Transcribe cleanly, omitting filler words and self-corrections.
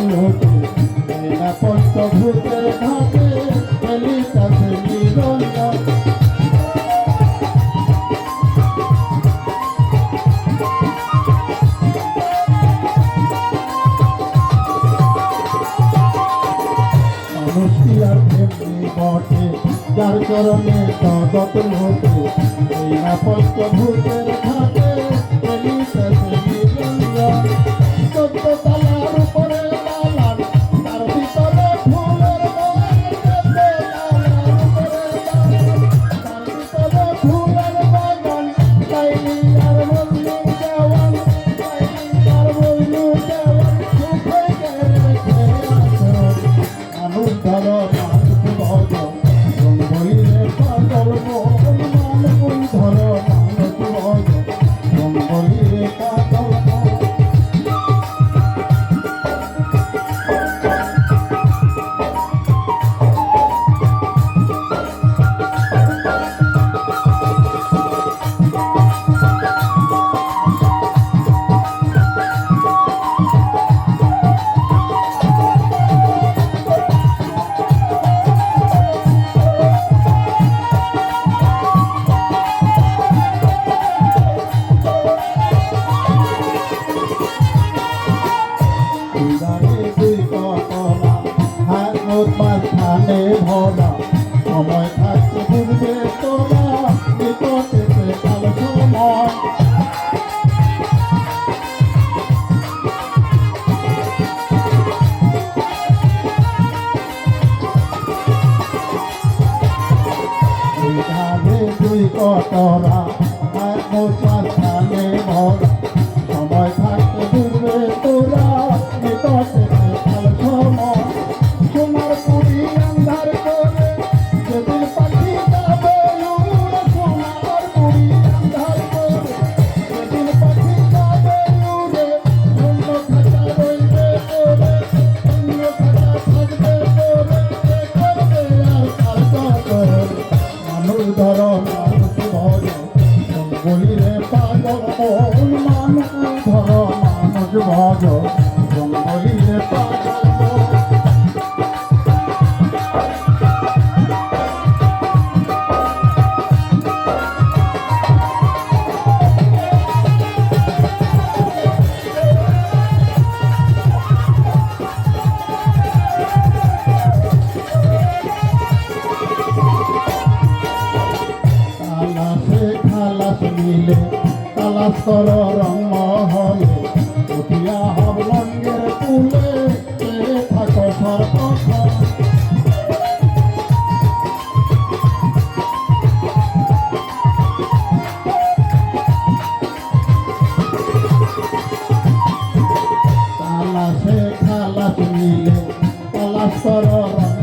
লোকে এরা পঞ্চভূতের ঘাটে ফেলিতাছে নিরঞ্জন। মানুষটি আর তেমনি বটে যার চরণে তদত লোকে এরা পঞ্চভূতের ঘাটে ফেলিতাছে নিরঞ্জন। 14 তলার উপরে দালান তার ভিতরে ফুলের বাগান, 14 তলার উপরে দালান তার ভিতরে ফুলের বাগান। চাইলি আর বললু দেওয়ান, চাইলি আর বললু দেওয়ান, সুখে গেছে আসর। মানুষ ধর মানুষ ভজ জঙ্গলিরে পাগল মন, মানুষ ধর মানুষ ভজ জঙ্গলিরে পাগল মন। মাঝখানে ভরা সময় থাকতে ঘুরবে তোরা, বিপদে কাল সময়। দুই ধারে দুই কতরা মাঝখানে ভরা সময় থাকতে ঘুরবে তোরা, বিপদে কাল সময়। সোনার পুরি আন্ধার করে যেদিন পাখি যাবে উড়ে, সোনার পুরি আন্ধার করে যেদিন পাখি যাবে উড়ে। অন্য খাঁচা রইবে করে, অন্য খাঁচা থাকবে করে, করবে আর কার কদর। মানুষ ধর মানুষ ভজ জঙ্গলিরে পাগল মন, মানুষ ধর মানুষ ভজ জঙ্গলিরে পাগল মন। খালাস মিলে তালাস কর রং মহলে, উঠিয়া হব লঙ্গের কুলে থাকো সর্বক্ষণ। তালাসে খালাস মিলে তালাস কর রং